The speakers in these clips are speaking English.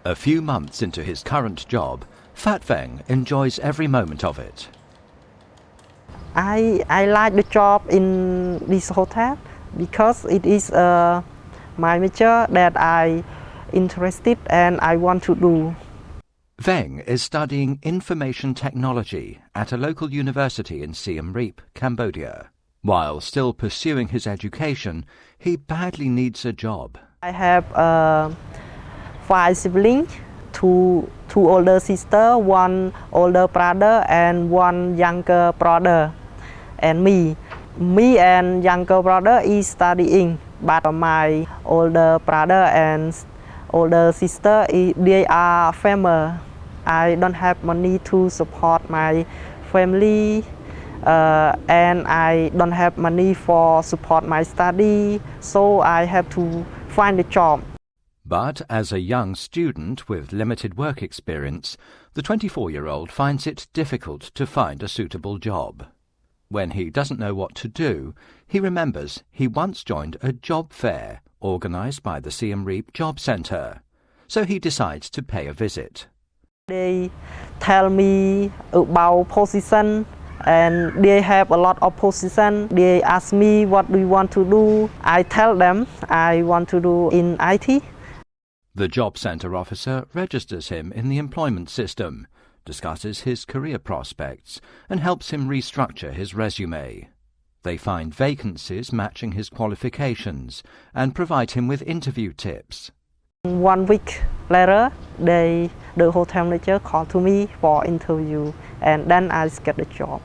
A few months into his current job, Phat Veng enjoys every moment of it. I like the job in this hotel because it is my major that I interested and I want to do. Veng is studying information technology at a local university in Siem Reap, Cambodia. While still pursuing his education, he badly needs a job. I have 5 siblings, two older sisters, 1 older brother and 1 younger brother, and me. Me and younger brother is studying, but my older brother and older sister, they are famous. I don't have money to support my family, and I don't have money for support my study, so I have to find a job. But as a young student with limited work experience, the 24-year-old finds it difficult to find a suitable job. When he doesn't know what to do, he remembers he once joined a job fair organised by the Siem Reap Job Centre, so he decides to pay a visit. They tell me about position and they have a lot of position. They ask me what do you want to do. I tell them I want to do in IT. The Job Centre officer registers him in the employment system, discusses his career prospects and helps him restructure his resume. They find vacancies matching his qualifications and provide him with interview tips. 1 week later, the hotel manager called to me for interview, and then I get the job.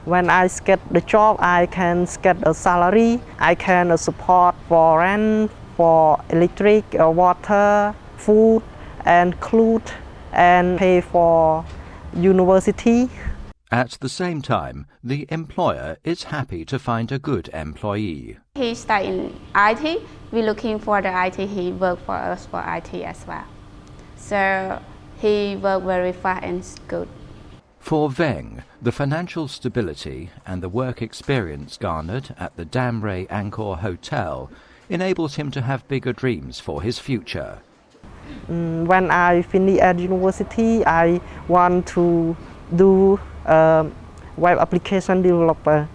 When I get the job, I can get a salary. I can support for rent, for electric, water, food, and clothes, and pay for university. At the same time, the employer is happy to find a good employee. He studied in IT. We're looking for the IT. He worked for us for IT as well. So he worked very fast and good. For Veng, the financial stability and the work experience garnered at the Dam Ray Angkor Hotel enables him to have bigger dreams for his future. When I finish at university, I want to do web application developer.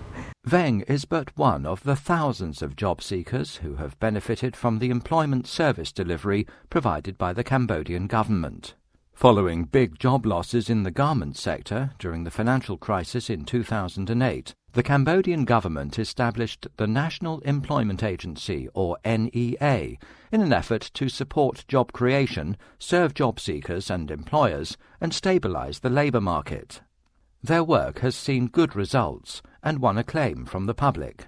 Veng is but one of the thousands of job seekers who have benefited from the employment service delivery provided by the Cambodian government. Following big job losses in the garment sector during the financial crisis in 2008, the Cambodian government established the National Employment Agency, or NEA, in an effort to support job creation, serve job seekers and employers, and stabilize the labor market. Their work has seen good results and won acclaim from the public.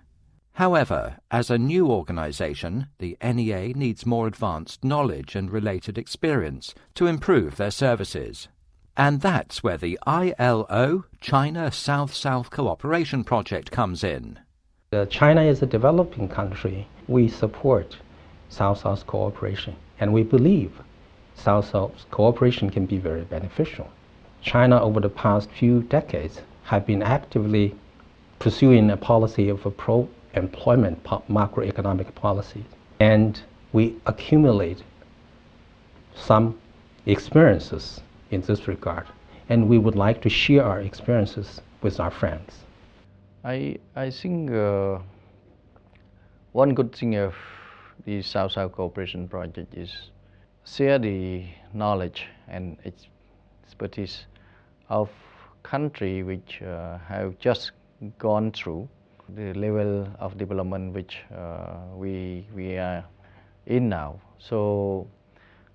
However, as a new organization, the NEA needs more advanced knowledge and related experience to improve their services. And that's where the ILO China South-South Cooperation Project comes in. China is a developing country. We support South-South cooperation, and we believe South-South cooperation can be very beneficial. China, over the past few decades, have been actively pursuing a policy of a pro-employment macroeconomic policy, and we accumulate some experiences in this regard, and we would like to share our experiences with our friends. I think one good thing of the South-South Cooperation Project is share the knowledge and expertise of country which have just gone through the level of development which we are in now. So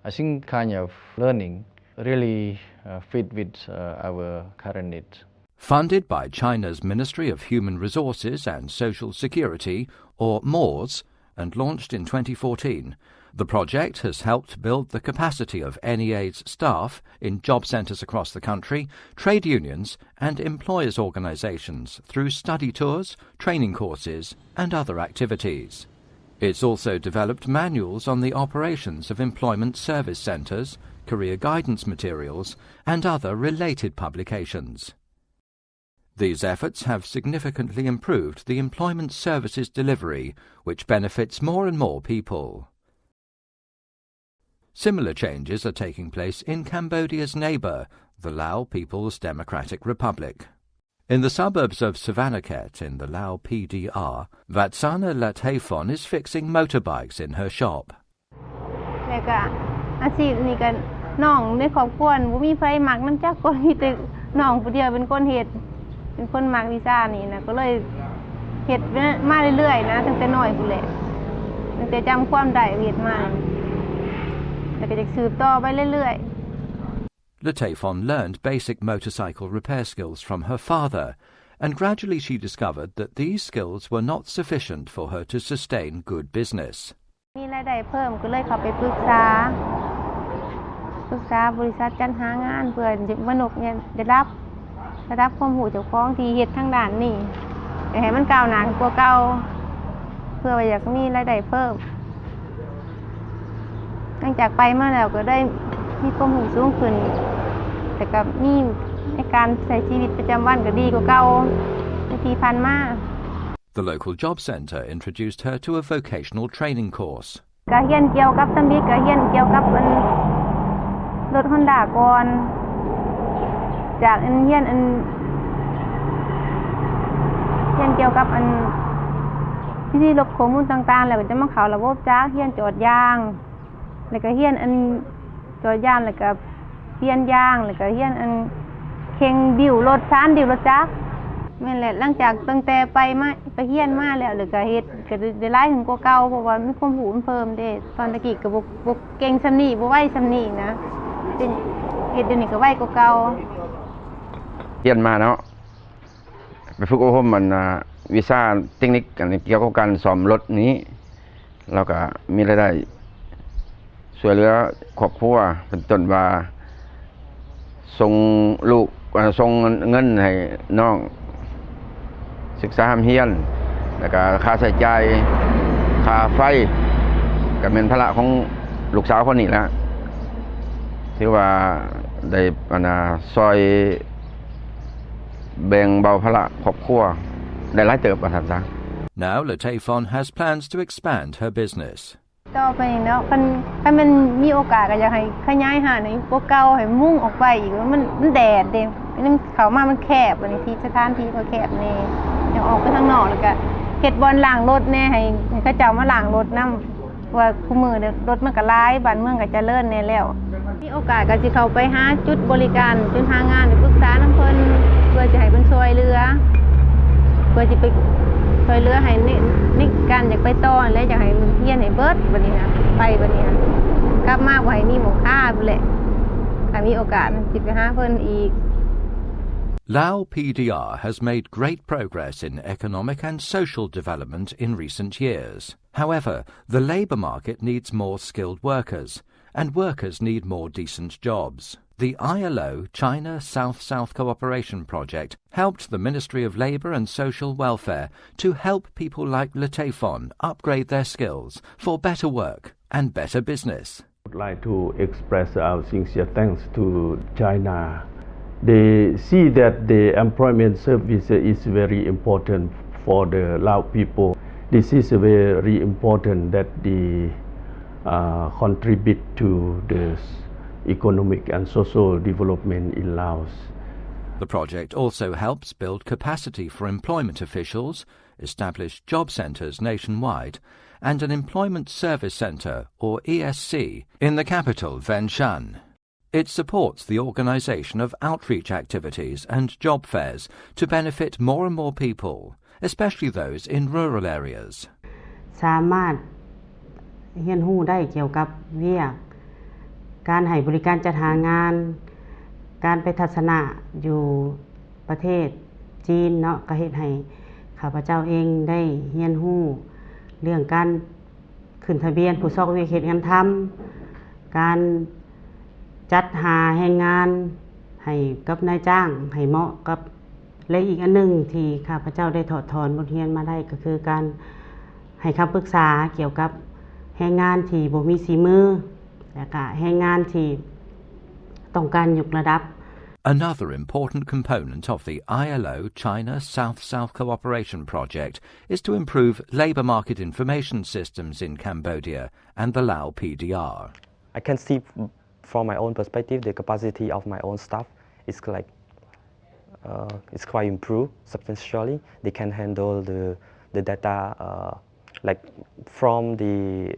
I think kind of learning really fit with our current needs. Funded by China's Ministry of Human Resources and Social Security, or MORS, and launched in 2014, the project has helped build the capacity of NEA's staff in job centres across the country, trade unions and employers' organisations through study tours, training courses and other activities. It's also developed manuals on the operations of employment service centres, career guidance materials and other related publications. These efforts have significantly improved the employment services delivery, which benefits more and more people. Similar changes are taking place in Cambodia's neighbour, the Lao People's Democratic Republic. In the suburbs of Savannakhet in the Lao PDR, Vatsana Lathaphon is fixing motorbikes in her shop. แล้วก็อาชีพนี้ก็น้องในครอบครัวบ่มีไผมักนำจักคนมีแต่น้องผู้เดียวเป็นคนเฮ็ดเป็นคนมักวิชานี้นะก็เลยเฮ็ดมาเรื่อยๆนะตั้งแต่น้อยพุ่นแหละตั้งแต่จำความได้เฮ็ดมาแล้วก็จะสืบต่อไปเรื่อยๆ Lathaphon learned basic motorcycle repair skills from her father, and gradually she discovered that these skills were not sufficient for her to sustain good business. มีรายได้เพิ่มก็เลยเข้าไปปรึกษาบริษัทจัดหางานเพื่อมนุษย์เนี่ยได้รับความรู้เจ้าของที่เฮ็ดทางด้านนี้ให้มันก้าวหน้ากว่าเก่าเพื่อว่าอยากมีรายได้เพิ่มหลังจากไปมาแล้วก็ได้มีความรู้สูงขึ้นแต่ก็มีในการใช้ชีวิตประจำวันก็ดีกว่าเก่าที่ผ่านมา The local job centre introduced her to a vocational training course. ก็เรียนเกี่ยวกับซัมบิก็เรียนเกี่ยวกับรถ Honda ก่อนจากเรียนเกี่ยวกับที่ลบข้อมูลต่างๆแล้วก็จะมาเข้าระบบจักรเรียนจอดยางแล้วก็เรียนจอดยางแล้วก็เปลี่ยนยางแล้วก็เรียนเข่งบิวรถชานบิวรถจักรแม่นแหละหลังจากตั้งแต่ไปเรียนมาแล้วแล้วก็เฮ็ดก็ได้หลายถึงกว่าเก่าเพราะว่ามีความรู้เพิ่มเด้ตอนตะกี้ก็บ่เก่งส่ำนี้บ่ไวส่ำนี้นะเฮ็ดเดี๋ยวนี้ก็ไวกว่าเก่าเรียนมาเนาะไปฝึกอบรมวิชาเทคนิคเกี่ยวกับการซ่อมรถนี้แล้วก็มีรายได้ช่วยเหลือครอบครัวเป็นต้นว่าส่งลูกส่งเงินให้น้องศึกษาเรียนแล้วก็ค่าใช้จ่ายค่าไฟก็เป็นภาระของลูกสาวคนนี้แล้วที่ว่าได้ซอยแบ่งเบาภาระครอบครัวได้หลายเติบว่าซั่นซะ Now Lathaphon has plans to expand her business. ต่อไปเนาะคันมันมีโอกาสก็อยากให้ขยายหาในกว่าเก่าให้มุ่งออกไปอีกมันแดดเด้มันเข้ามามันแคบอันนี้ที่สถานที่ก็แคบแน่อยากออกไปข้างนอกแล้วก็เฮ็ดบ่อนล้างรถแน่ให้เขาเจ้ามาล้างรถนำว่าคุมื้อเนี่ยรถมันก็หลายบ้านเมืองก็เจริญแน่แล้วมีโอกาสก็สิเข้าไปหาจุดบริการจุดหางานไปปรึกษานำเพิ่นเพื่อจะให้เพิ่นช่วยเหลือเพื่อสิไปช่วยเหลือให้ในการอยากไปต่อและอยากให้เรียนให้เบิดบัดนี้นะไปบัดนี้กลับมาบ่ให้มีหม้องค่าพุ่นแหละถ้ามีโอกาสสิไปหาเพิ่นอีก Lao PDR has made great progress in economic and social development in recent years. However, the labour market needs more skilled workers, and workers need more decent jobs. The ILO China South-South Cooperation Project helped the Ministry of Labour and Social Welfare to help people like Lathaphon upgrade their skills for better work and better business. I would like to express our sincere thanks to China. They see that the employment service is very important for the Lao people. This is very important that they contribute to the economic and social development in Laos. The project also helps build capacity for employment officials, establish job centres nationwide, and an employment service centre, or ESC, in the capital, Vientiane. It supports the organisation of outreach activities and job fairs to benefit more and more people, especially those in rural areas. สามารถเรียนรู้ได้เกี่ยวกับเวียกการให้บริการจัดหางานการไปทัศนะอยู่ประเทศจีนเนาะก็เฮ็ดให้ข้าพเจ้าเองได้เรียนรู้เรื่องการขึ้นทะเบียนผู้ซอกเวียกเฮ็ดงานทำการจัดหาแรงงานให้กับนายจ้างให้เหมาะกับและอีกอันนึงที่ข้าพเจ้าได้ถอดถอนบทเรียนมาได้ก็คือการให้คำปรึกษาเกี่ยวกับแรงงานที่บ่มีฝีมือและก็แรงงานที่ต้องการยกระดับ Another important component of the ILO China South-South Cooperation Project is to improve labour market information systems in Cambodia and the Lao PDR. I can see from my own perspective the capacity of my own staff is like it's quite improved substantially. They can handle the data like from the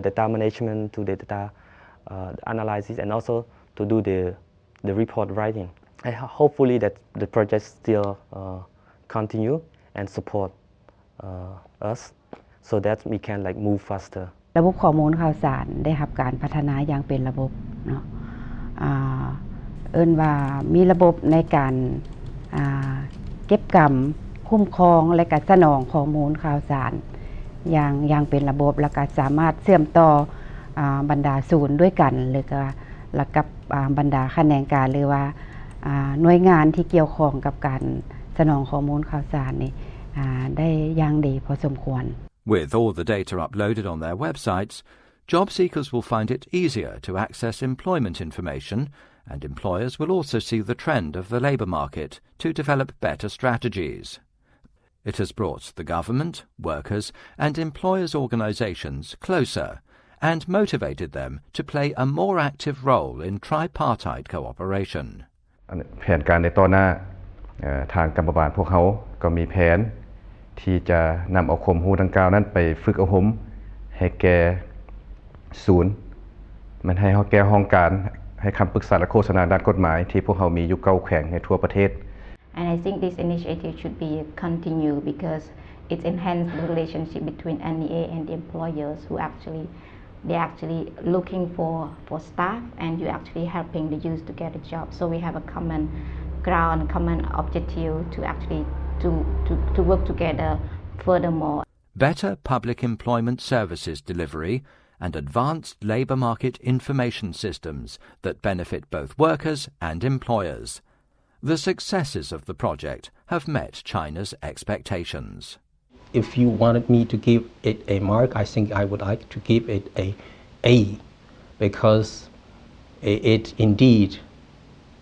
data management to the data analysis, and also to do the report writing. Hopefully that the project still continue and support us so that we can like move faster. ระบบข้อมูลข่าวสารได้รับการพัฒนาอย่างเป็นระบบเนาะเอิ้นว่ามีระบบในการเก็บกำคุ้มครองและก็สนองข้อมูลข่าวสารอย่างเป็นระบบและก็สามารถเชื่อมต่อบรรดาศูนย์ด้วยกันหรือก็และกับบรรดาแขนงการหรือว่าหน่วยงานที่เกี่ยวข้องกับการสนองข้อมูลข่าวสารนี่ได้อย่างดีพอสมควร With all the data uploaded on their websites, job seekers will find it easier to access employment information, and employers will also see the trend of the labour market to develop better strategies. It has brought the government, workers and employers' organisations closer and motivated them to play a more active role in tripartite cooperation. แผนการในต่อหน้าทางกรรมบาลพวกเขาก็มีแผนที่จะนำเอาความรู้ดังกล่าวนั้นไปฝึกอบรมให้แก่ศูนย์มันให้แก่ห้องการให้คำปรึกษาและโฆษณาด้านกฎหมายที่พวกเขามีอยู่เก้าแขวงในทั่วประเทศ And I think this initiative should be continued because it enhances the relationship between NEA and the employers who they're actually looking for staff, and you're actually helping the youth to get a job. So we have a common ground, common objective to actually to work together furthermore. Better public employment services delivery and advanced labour market information systems that benefit both workers and employers. The successes of the project have met China's expectations. If you wanted me to give it a mark, I think I would like to give it A because it indeed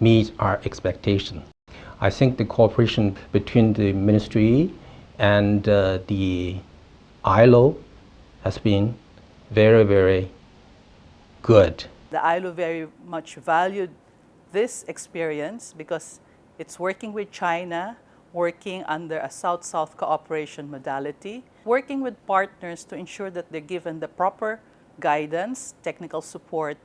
meets our expectation. I think the cooperation between the ministry and the ILO has been very, very good. The ILO very much valued this experience because it's working with China, working under a South-South cooperation modality, working with partners to ensure that they're given the proper guidance, technical support,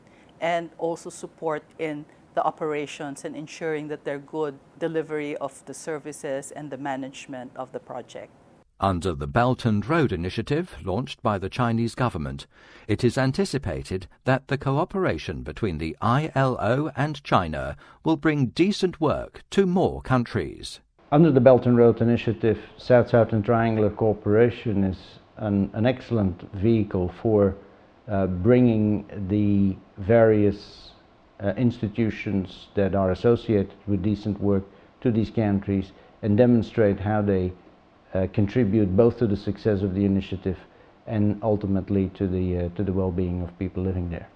and also support in the operations and ensuring that they're good delivery of the services and the management of the project. Under the Belt and Road Initiative launched by the Chinese government, it is anticipated that the cooperation between the ILO and China will bring decent work to more countries. Under the Belt and Road Initiative, South-Southern Triangular Cooperation is an excellent vehicle for bringing the various institutions that are associated with decent work to these countries and demonstrate how they contribute both to the success of the initiative and ultimately to the well-being of people living there.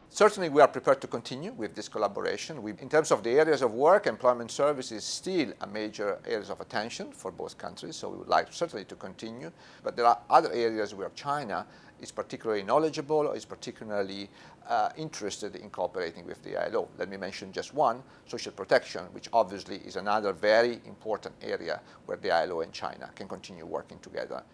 Certainly we are prepared to continue with this collaboration. In terms of the areas of work, employment service is still a major area of attention for both countries, so we would like certainly to continue. But there are other areas where China is particularly knowledgeable or is particularly interested in cooperating with the ILO. Let me mention just one, social protection, which obviously is another very important area where the ILO and China can continue working together